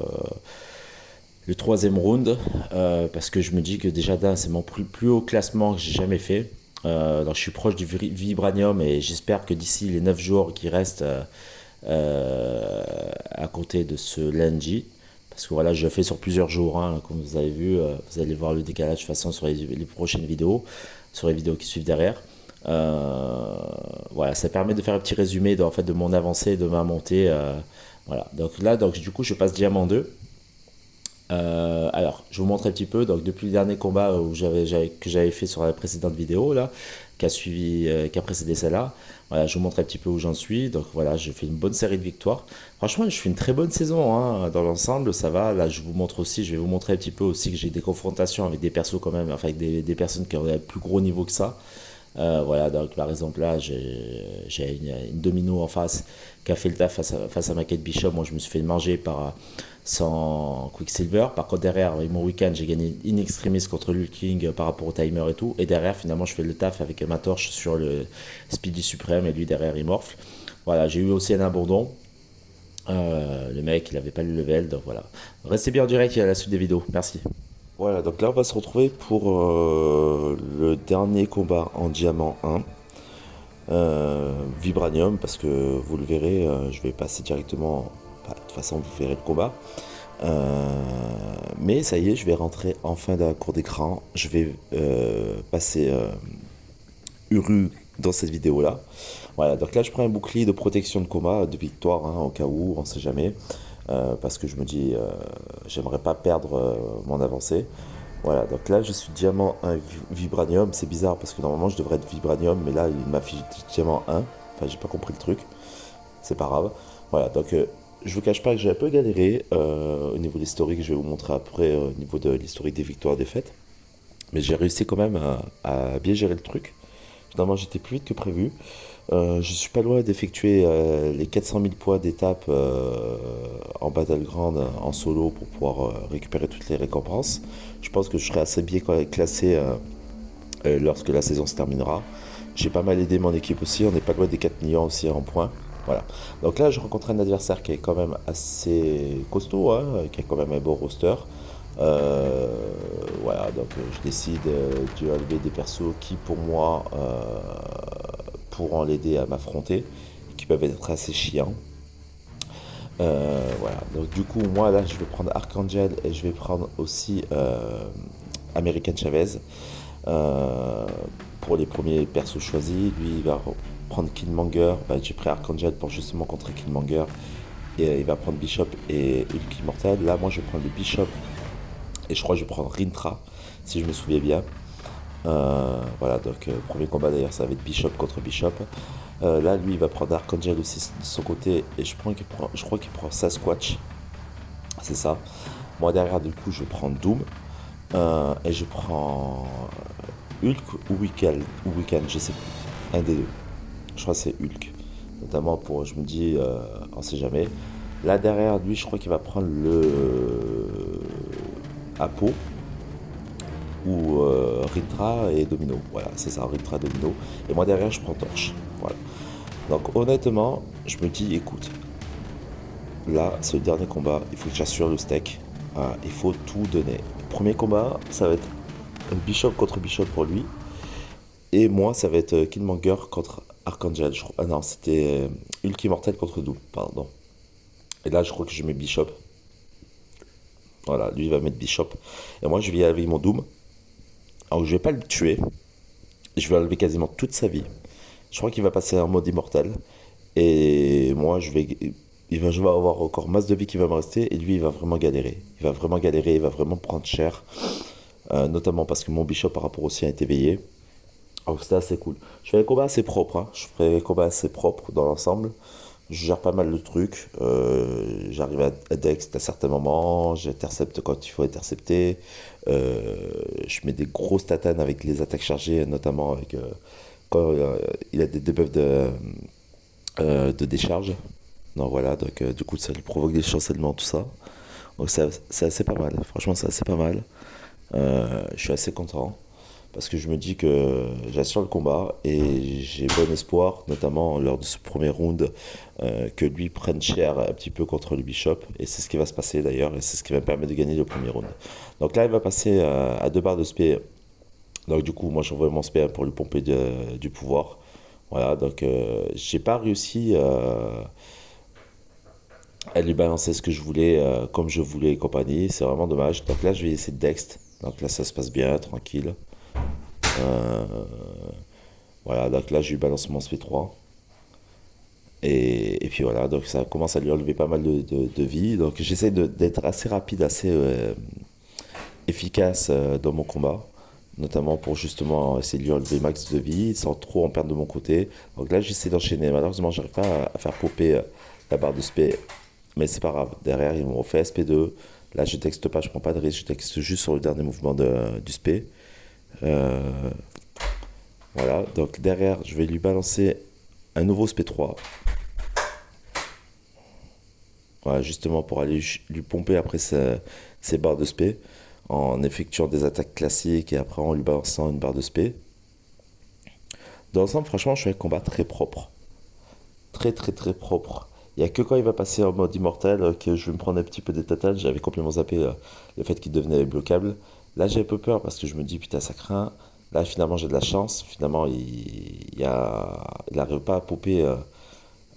troisième round, parce que je me dis que déjà d'un, c'est mon plus haut classement que j'ai jamais fait. Donc je suis proche du Vibranium et j'espère que d'ici les 9 jours qui restent à côté de ce lundi, parce que voilà, je le fais sur plusieurs jours, hein, comme vous avez vu, vous allez voir le décalage de toute façon sur les prochaines vidéos, sur les vidéos qui suivent derrière. Voilà, ça permet de faire un petit résumé en fait, de mon avancée, de ma montée. Voilà, donc là, du coup, je passe diamant 2. Alors, je vous montre un petit peu. Donc, depuis le dernier combat que j'avais fait sur la précédente vidéo, là, qui a précédé celle-là, voilà, je vous montre un petit peu où j'en suis. Donc, voilà, je fais une bonne série de victoires. Franchement, je fais une très bonne saison, hein. Dans l'ensemble, ça va. Là, je vais vous montrer un petit peu aussi que j'ai des confrontations avec des persos quand même, enfin, avec des personnes qui ont un plus gros niveau que ça. Voilà, donc par exemple là, j'ai une domino en face qui a fait le taf face à ma Kate Bishop. Moi, je me suis fait manger par son Quicksilver. Par contre, derrière, avec mon week-end, j'ai gagné in extremis contre Lul King par rapport au timer et tout. Et derrière, finalement, je fais le taf avec ma torche sur le Speedy Suprême et lui derrière, il morfle. Voilà, j'ai eu aussi un abandon. Le mec, il avait pas le level, donc voilà. Restez bien en direct, il y a la suite des vidéos. Merci. Voilà, donc là on va se retrouver pour le dernier combat en diamant 1, Vibranium, parce que vous le verrez, je vais passer directement, enfin, de toute façon vous verrez le combat. Mais ça y est, je vais rentrer enfin dans la cour d'écran, je vais passer Uru dans cette vidéo là. Voilà, donc là je prends un bouclier de protection de combat, de victoire, hein, au cas où, on sait jamais. Parce que je me dis, j'aimerais pas perdre mon avancée. Voilà, donc là je suis diamant 1 vibranium. C'est bizarre parce que normalement je devrais être vibranium, mais là il m'affiche diamant 1. Enfin, j'ai pas compris le truc, c'est pas grave. Voilà, donc je vous cache pas que j'ai un peu galéré au niveau de l'historique. Je vais vous montrer après au niveau de l'historique des victoires et des défaites. Mais j'ai réussi quand même à bien gérer le truc. Finalement, j'étais plus vite que prévu. Je suis pas loin d'effectuer les 400 000 points d'étape en Battleground en solo pour pouvoir récupérer toutes les récompenses. Je pense que je serai assez bien classé lorsque la saison se terminera. J'ai pas mal aidé mon équipe aussi. On n'est pas loin des 4 millions aussi en points. Voilà. Donc là, je rencontre un adversaire qui est quand même assez costaud, hein, qui a quand même un beau roster. Voilà, donc je décide de enlever des persos qui, pour moi, pourront l'aider à m'affronter, qui peuvent être assez chiants. Voilà, donc du coup, moi là, je vais prendre Archangel et je vais prendre aussi American Chavez pour les premiers persos choisis. Lui, il va prendre Killmonger. Bah, j'ai pris Archangel pour justement contrer Killmonger et il va prendre Bishop et Hulk Immortel. Là, moi, je vais prendre le Bishop et je crois que je vais prendre Rintra, si je me souviens bien. Voilà, donc premier combat d'ailleurs, ça va être Bishop contre Bishop. Là, lui, il va prendre Archangel aussi de son côté et je crois qu'il prend Sasquatch. C'est ça. Moi, derrière, du coup, je vais prendre Doom et je prends Hulk ou Weekend, je sais plus. Un des deux. Je crois que c'est Hulk. Notamment pour, je me dis, on sait jamais. Là derrière lui, je crois qu'il va prendre le Apo ou Ritra et Domino. Voilà, c'est ça, Ritra Domino. Et moi derrière, je prends Torche. Voilà. Donc honnêtement, je me dis, écoute, là, c'est le dernier combat, il faut que j'assure le steak. Il faut tout donner. Premier combat, ça va être Bishop contre Bishop pour lui. Et moi, ça va être Killmonger contre Archangel. Ah non, c'était Hulk Immortel contre Doom, pardon. Et là, je crois que je mets Bishop. Voilà, lui, il va mettre Bishop. Et moi, je vais y aller avec mon Doom. Alors, je vais pas le tuer. Je vais enlever quasiment toute sa vie. Je crois qu'il va passer en mode immortel. Et moi, je vais avoir encore masse de vie qui va me rester. Et lui, il va vraiment galérer. Il va vraiment galérer. Il va vraiment prendre cher. Notamment parce que mon Bishop, par rapport au sien, est éveillé. Donc, c'était assez cool. Je fais des combats assez propres. Hein. Je ferai des combats assez propres dans l'ensemble. Je gère pas mal de trucs. J'arrive à Dex à certains moments. J'intercepte quand il faut intercepter. Je mets des grosses tatanes avec les attaques chargées, notamment avec quand il a des debuffs de décharge. Donc voilà, donc du coup ça lui provoque des chancellements, tout ça. Donc c'est assez pas mal. Franchement, c'est assez pas mal. Je suis assez content parce que je me dis que j'assure le combat et j'ai bon espoir, notamment lors de ce premier round, que lui prenne cher un petit peu contre le Bishop. Et c'est ce qui va se passer d'ailleurs, et c'est ce qui va me permettre de gagner le premier round. Donc là, il va passer à 2 barres de spé. Donc du coup, moi j'envoie mon spé pour lui pomper du pouvoir. Voilà, donc j'ai pas réussi à lui balancer ce que je voulais, comme je voulais et compagnie. C'est vraiment dommage. Donc là, je vais essayer de Dext. Donc là, ça se passe bien, tranquille. Euh, voilà, donc là, je lui balance mon SP3. Et puis voilà, donc ça commence à lui enlever pas mal de vie. Donc j'essaie d'être assez rapide, assez efficace dans mon combat. Notamment pour justement essayer de lui enlever max de vie sans trop en perdre de mon côté. Donc là, j'essaie d'enchaîner. Malheureusement, j'arrive pas à faire popper la barre de SP. Mais c'est pas grave. Derrière, ils m'ont refait SP2. Là, je texte pas, je prends pas de risque. Je texte juste sur le dernier mouvement du SP. Euh, voilà, donc derrière, je vais lui balancer un nouveau SP3. Voilà, justement pour aller lui pomper après ses barres de SP en effectuant des attaques classiques et après en lui balançant une barre de SP. Dans l'ensemble, franchement, je fais un combat très propre. Très très très propre. Il n'y a que quand il va passer en mode immortel que je vais me prendre un petit peu des tatanes. J'avais complètement zappé le fait qu'il devenait bloquable. Là, j'ai un peu peur parce que je me dis, putain, ça craint. Là, finalement, j'ai de la chance. Finalement, il n'arrive pas à popper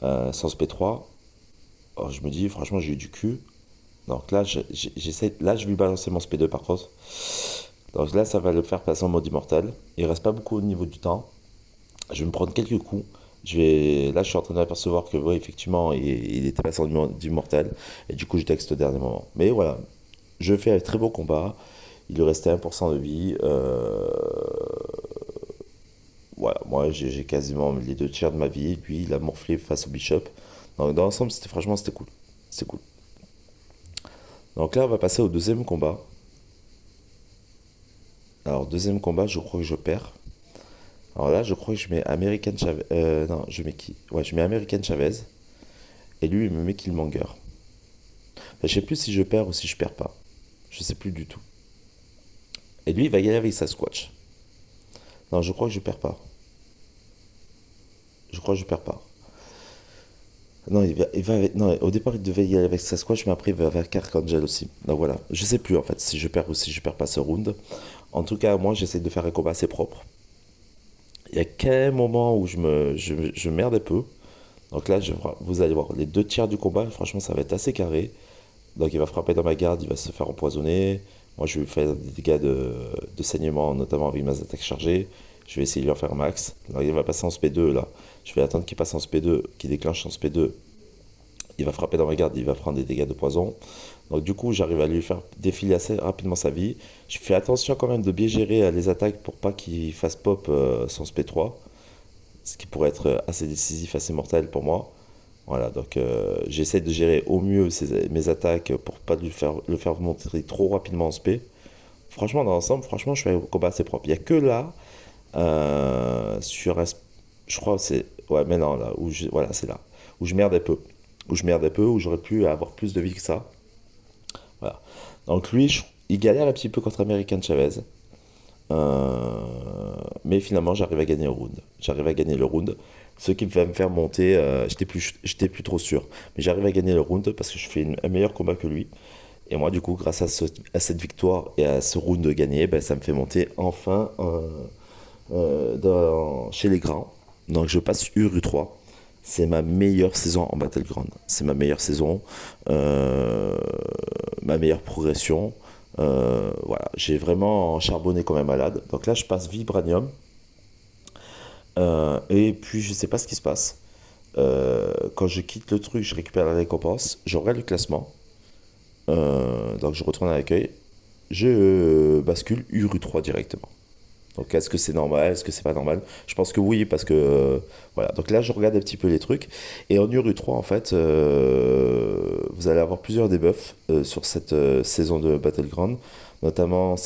sans SP3. Alors, je me dis, franchement, j'ai eu du cul. Donc là, j'essaie. Là, je vais lui balancer mon SP2 par contre. Donc là, ça va le faire passer en mode immortel. Il reste pas beaucoup au niveau du temps. Je vais me prendre quelques coups. Là, je suis en train d'apercevoir que, ouais, effectivement, il était passé en mode immortel. Et du coup, je texte au dernier moment. Mais voilà, je fais un très beau combat. Il lui restait 1% de vie. Voilà, moi, j'ai quasiment les 2 tiers de ma vie. Lui, il a morflé face au Bishop. Donc, dans l'ensemble, franchement, c'était cool. C'était cool. Donc là, on va passer au deuxième combat. Alors, deuxième combat, je crois que je perds. Alors là, je crois que je mets American Chavez. Non, je mets qui? Ouais, je mets American Chavez. Et lui, il me met Killmonger. Enfin, je sais plus si je perds ou si je perds pas. Je sais plus du tout. Et lui, il va y aller avec Sasquatch. Non, je crois que je perds pas. Je crois que je perds pas. Non, non, au départ, il devait y aller avec Sasquatch, mais après, il va avec Archangel aussi. Donc voilà. Je sais plus, en fait, si je perds ou si je perds pas ce round. En tout cas, moi, j'essaie de faire un combat assez propre. Il y a qu'un moment où je merde un peu. Donc là, vous allez voir, les 2 tiers du combat, franchement, ça va être assez carré. Donc il va frapper dans ma garde, il va se faire empoisonner. Moi, je vais lui faire des dégâts de saignement, notamment avec mes attaques chargées. Je vais essayer de lui en faire max. Donc il va passer en SP2 là. Je vais attendre qu'il passe en SP2, qu'il déclenche en SP2. Il va frapper dans ma garde, il va prendre des dégâts de poison. Donc du coup, j'arrive à lui faire défiler assez rapidement sa vie. Je fais attention quand même de bien gérer les attaques pour pas qu'il fasse pop son SP3, ce qui pourrait être assez décisif, assez mortel pour moi. Voilà, donc j'essaie de gérer au mieux mes attaques pour pas le faire monter trop rapidement en SP. Franchement, dans l'ensemble, franchement, je fais un combat assez propre. Il n'y a que là, sur, je crois que c'est, ouais, mais non, là, voilà, c'est là, où je merde un peu. Où je merde un peu, où j'aurais pu avoir plus de vie que ça. Voilà. Donc lui, il galère un petit peu contre American Chavez. Euh, mais finalement, j'arrive à gagner le round. J'arrive à gagner le round. Ce qui va me faire monter, j'étais plus trop sûr. Mais j'arrive à gagner le round parce que je fais un meilleur combat que lui. Et moi, du coup, grâce à cette victoire et à ce round gagné, ben, ça me fait monter enfin chez les grands. Donc je passe URU3. C'est ma meilleure saison en Battleground. C'est ma meilleure saison, ma meilleure progression. Voilà, j'ai vraiment charbonné comme un malade. Donc là, je passe Vibranium. Et puis, je sais pas ce qui se passe. Quand je quitte le truc, je récupère la récompense. J'aurai le classement. Donc, je retourne à l'accueil. Je bascule URU3 directement. Donc est-ce que c'est normal, est-ce que c'est pas normal? Je pense que oui, parce que voilà. Donc là, je regarde un petit peu les trucs. Et en URU3, en fait, vous allez avoir plusieurs debuffs sur cette saison de Battleground, notamment,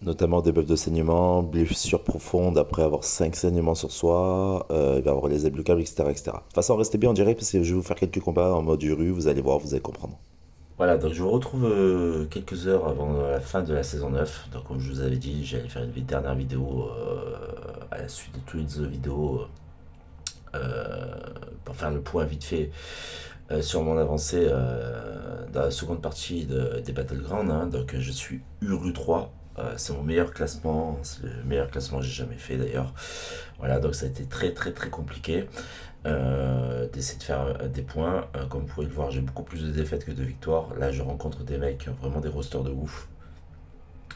notamment des buffs de saignement, blessure profonde après avoir 5 saignements sur soi, il va y avoir les ailes bloquables, etc., etc. De toute façon, restez bien en direct parce que je vais vous faire quelques combats en mode URU, vous allez voir, vous allez comprendre. Voilà, donc je vous retrouve quelques heures avant la fin de la saison 9. Donc comme je vous avais dit, j'allais faire une dernière vidéo à la suite de toutes les vidéos pour faire le point vite fait sur mon avancée dans la seconde partie des Battlegrounds. Hein. Donc je suis Uru 3. C'est mon meilleur classement, c'est le meilleur classement que j'ai jamais fait d'ailleurs. Voilà, donc ça a été très très très compliqué d'essayer de faire des points. Comme vous pouvez le voir, j'ai beaucoup plus de défaites que de victoires. Là, je rencontre des mecs qui ont vraiment des rosters de ouf.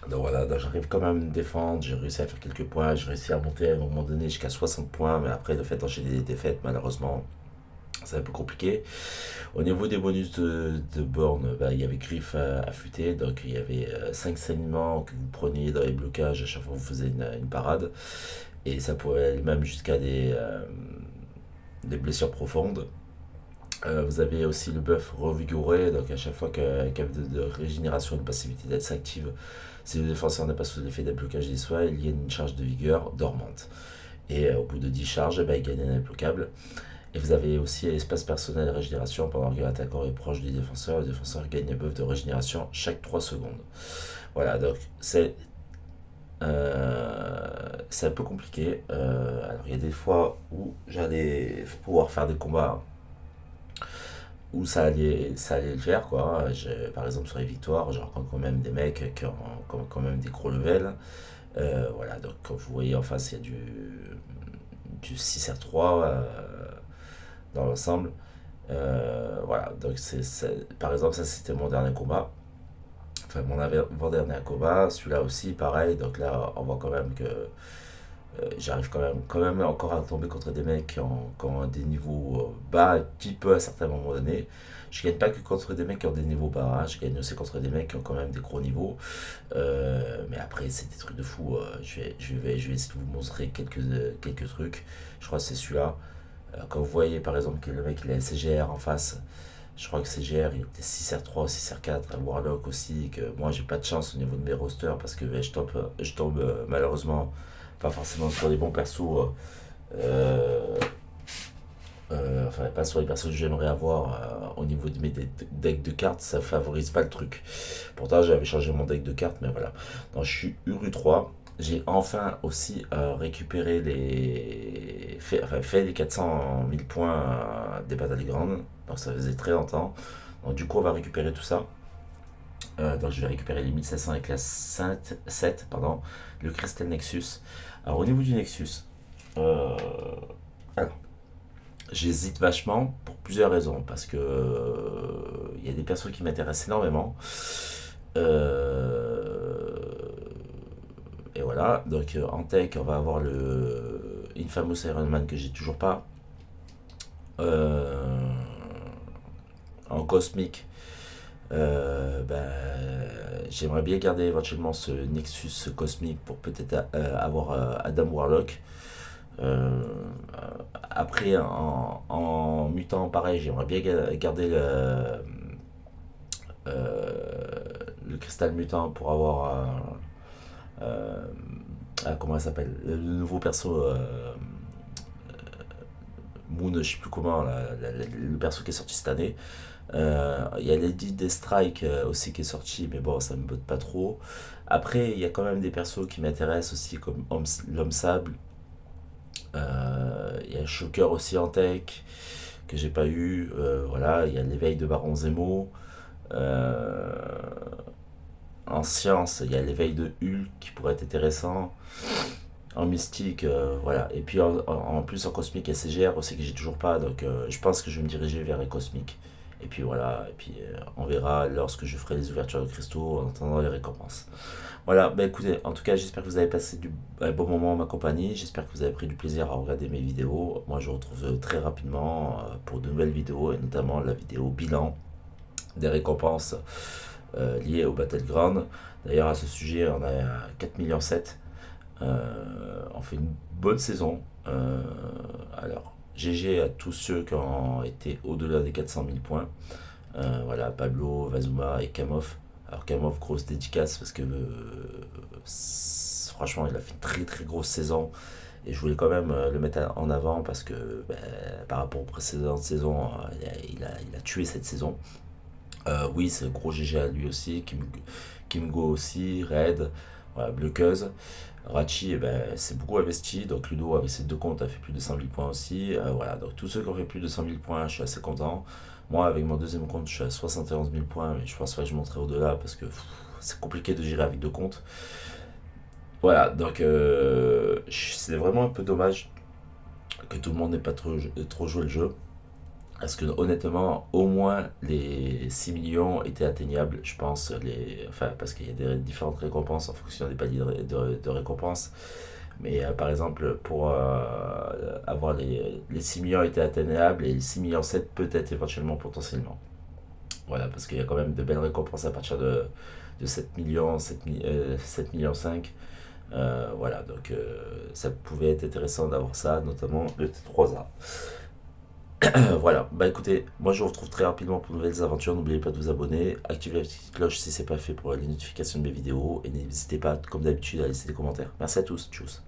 Donc voilà, donc j'arrive quand même à me défendre, j'ai réussi à faire quelques points, j'ai réussi à monter à un moment donné jusqu'à 60 points, mais après le fait d'enchaîner des défaites, malheureusement, c'est un peu compliqué. Au niveau des bonus de borne, bah, il y avait griffe affûté, donc il y avait 5 saignements que vous preniez dans les blocages à chaque fois que vous faisiez une parade, et ça pouvait aller même jusqu'à des blessures profondes. Vous avez aussi le buff revigoré, donc à chaque fois qu'un cap de régénération et de passivité d'aide s'active, si le défenseur n'est pas sous l'effet des blocages des soins, il y a une charge de vigueur dormante. Et au bout de 10 charges, eh ben, il gagne un imbloquable. Et vous avez aussi l'espace personnel de régénération pendant que l'attaquant est proche du défenseur. Le défenseur gagne un buff de régénération chaque 3 secondes. Voilà, donc c'est un peu compliqué. Alors il y a des fois où j'allais pouvoir faire des combats où ça allait le faire, quoi. Par exemple, sur les victoires, je rencontre quand même des mecs qui ont quand même des gros levels. Voilà, donc comme vous voyez en face, il y a du 6R3 dans l'ensemble. Voilà, donc par exemple, ça c'était mon dernier combat. Enfin, mon dernier combat, celui-là aussi, pareil. Donc là, on voit quand même que j'arrive quand même encore à tomber contre des mecs qui ont des niveaux bas, un petit peu à certains moments donnés. Je gagne pas que contre des mecs qui ont des niveaux bas, hein. Je gagne aussi contre des mecs qui ont quand même des gros niveaux. Mais après, c'est des trucs de fou. Je vais essayer de vous montrer quelques trucs. Je crois que c'est celui-là. Quand vous voyez par exemple que le mec il a un CGR en face, je crois que CGR il était 6R3 ou 6R4, un Warlock aussi, et que moi j'ai pas de chance au niveau de mes rosters parce que je tombe malheureusement pas forcément sur les bons persos, enfin pas sur les persos que j'aimerais avoir au niveau de mes decks de cartes, ça favorise pas le truc. Pourtant j'avais changé mon deck de cartes, mais voilà. Donc je suis Uru 3. J'ai enfin aussi récupéré fait les 400 000 points des batailles grandes, donc ça faisait très longtemps. Donc du coup on va récupérer tout ça. Donc je vais récupérer les 1500 avec la 7, pardon, le Crystal Nexus. Alors au niveau du Nexus, euh, alors, j'hésite vachement pour plusieurs raisons, parce que il y a des persos qui m'intéressent énormément. Euh, et voilà, donc en tech on va avoir le Infamous Iron Man que j'ai toujours pas. Euh, En cosmique, ben, j'aimerais bien garder éventuellement ce Nexus cosmique pour peut-être avoir Adam Warlock. Euh, Après, en mutant, pareil, j'aimerais bien garder le cristal mutant pour avoir comment elle s'appelle, le nouveau perso Moon, je sais plus comment, le perso qui est sorti cette année. Il y a Lady Deathstrike aussi qui est sorti, mais bon, ça me botte pas trop. Après, il y a quand même des persos qui m'intéressent aussi, comme l'Homme Sable. Il y a Shocker aussi en tech, que j'ai pas eu. Voilà, il y a l'éveil de Baron Zemo. Euh, En science, il y a l'éveil de Hulk qui pourrait être intéressant. En mystique, voilà. Et puis en plus en cosmique, il y a CGR aussi que j'ai toujours pas. Donc je pense que je vais me diriger vers les cosmiques. Et puis voilà, et puis on verra lorsque je ferai les ouvertures de cristaux en attendant les récompenses. Voilà, bah écoutez, en tout cas, j'espère que vous avez passé un bon moment en ma compagnie. J'espère que vous avez pris du plaisir à regarder mes vidéos. Moi, je vous retrouve très rapidement pour de nouvelles vidéos et notamment la vidéo bilan des récompenses liées au Battleground. D'ailleurs, à ce sujet, on a 4,7 millions. On fait une bonne saison. Alors, GG à tous ceux qui ont été au-delà des 400 000 points. Voilà, Pablo, Vazuma et Kamov. Alors Kamov, grosse dédicace parce que franchement, il a fait une très très grosse saison. Et je voulais quand même le mettre en avant parce que par rapport aux précédentes saisons, il a tué cette saison. Oui, c'est gros GG à lui aussi. Kimgo aussi, Red, voilà, Bleukeuse. Rachi, eh ben, c'est beaucoup investi. Donc Ludo, avec ses deux comptes, a fait plus de 100 000 points aussi. Voilà, donc tous ceux qui ont fait plus de 100 000 points, je suis assez content. Moi, avec mon deuxième compte, je suis à 71 000 points, mais je pense pas que je monterai au-delà parce que c'est compliqué de gérer avec deux comptes. Voilà, donc c'est vraiment un peu dommage que tout le monde n'ait pas trop joué le jeu. Parce que honnêtement, au moins les 6 millions étaient atteignables, je pense, enfin, parce qu'il y a différentes récompenses en fonction des paliers de récompenses. Mais par exemple, pour avoir les 6 millions étaient atteignables et les 6 millions 7 peut-être éventuellement potentiellement. Voilà, parce qu'il y a quand même de belles récompenses à partir de 7 millions, 7 millions 5. Voilà, donc ça pouvait être intéressant d'avoir ça, notamment le T3A. Voilà, bah écoutez, moi je vous retrouve très rapidement pour de nouvelles aventures. N'oubliez pas de vous abonner, activez la petite cloche si c'est pas fait pour les notifications de mes vidéos et n'hésitez pas, comme d'habitude, à laisser des commentaires. Merci à tous, tchuss.